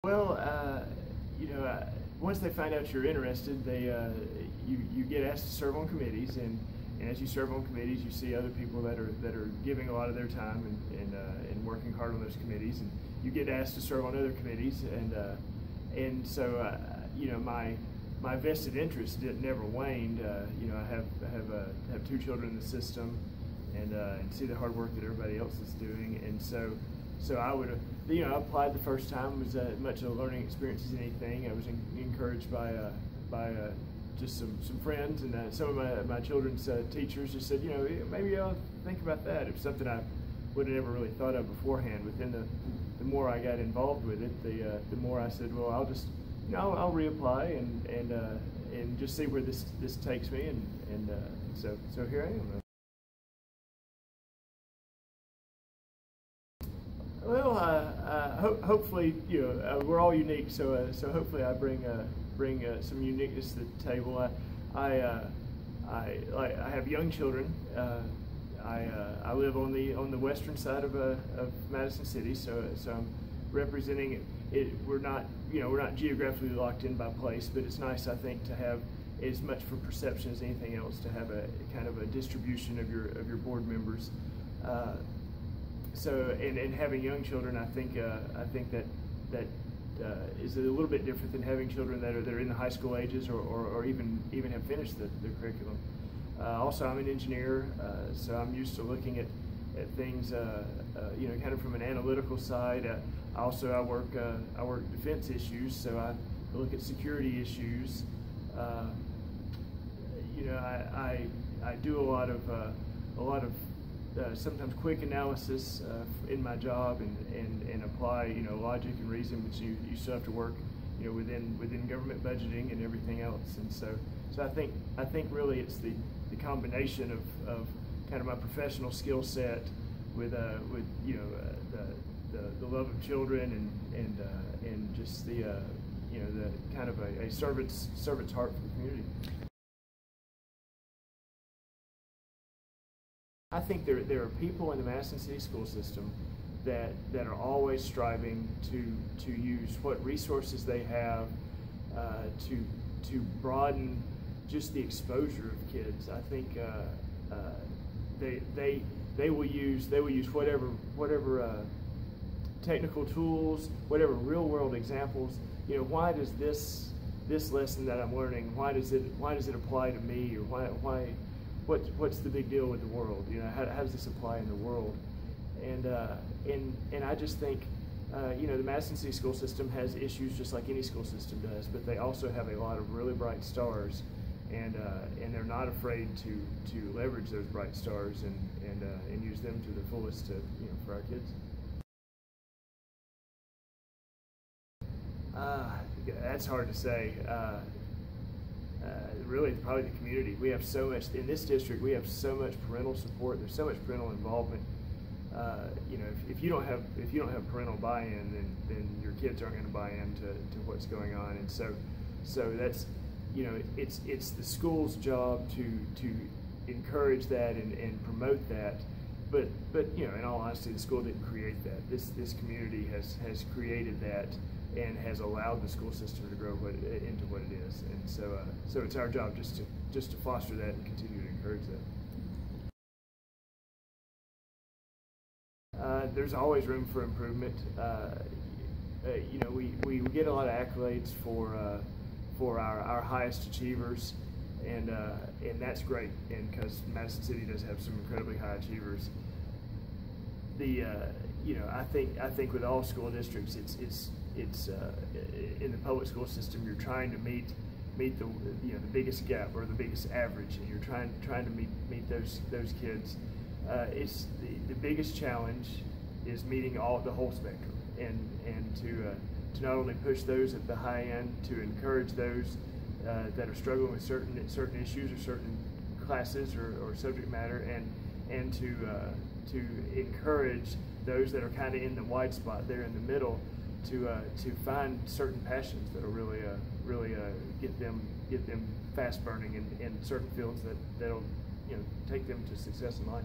Well, once they find out you're interested, you get asked to serve on committees, and as you serve on committees, you see other people that are giving a lot of their time and working hard on those committees, and you get asked to serve on other committees, and so my vested interest never waned. I have two children in the system, and see the hard work that everybody else is doing, and so I would, I applied the first time. It was as much a learning experience as anything. I was encouraged by just some friends, and some of my children's teachers just said, maybe I'll think about that. It was something I would have never really thought of beforehand. Within the more I got involved with it, the more I said, well, I'll just, I'll reapply and just see where this takes me, and so here I am. Well, hopefully, we're all unique, so hopefully I bring some uniqueness to the table. I have young children. I live on the western side of Madison City, so I'm representing it. We're not geographically locked in by place, but it's nice, I think, to have as much for perception as anything else, to have a kind of a distribution of your board members. So, and having young children, I think that is a little bit different than having children that are in the high school ages or even have finished the curriculum. Also, I'm an engineer, so I'm used to looking at things, kind of from an analytical side. I work defense issues, so I look at security issues. I do a lot of sometimes quick analysis in my job, and apply logic and reason, which you still have to work within government budgeting and everything else. And so I think really it's the combination of kind of my professional skill set with the love of children and just the kind of a servant's heart for the community. I think there are people in the Madison City school system that are always striving to use what resources they have to broaden just the exposure of kids. I think they will use whatever technical tools, whatever real world examples. Why does this lesson that I'm learning, why does it apply to me, or why what's the big deal with the world? How does this apply in the world? And I just think the Madison City school system has issues just like any school system does, but they also have a lot of really bright stars, and they're not afraid to leverage those bright stars and use them to the fullest for our kids. That's hard to say. Really, probably the community. We have so much in this district. We have so much parental support. There's so much parental involvement. If you don't have parental buy-in, then your kids aren't going to buy into what's going on. And so that's it's the school's job to encourage that and promote that. But in all honesty, the school didn't create that. This community has created that and has allowed the school system to grow into what it is. And so it's our job just to foster that and continue to encourage that. There's always room for improvement. We get a lot of accolades for our highest achievers, and that's great. And because Madison City does have some incredibly high achievers. I think with all school districts, it's in the public school system, you're trying to meet the biggest gap or the biggest average, and you're trying to meet those kids. It's the biggest challenge is meeting the whole spectrum, and to not only push those at the high end, to encourage those that are struggling with certain issues or certain classes or subject matter, and to encourage those that are kind of in the wide spot there in the middle, to find certain passions that'll really get them fast burning in certain fields that'll take them to success in life.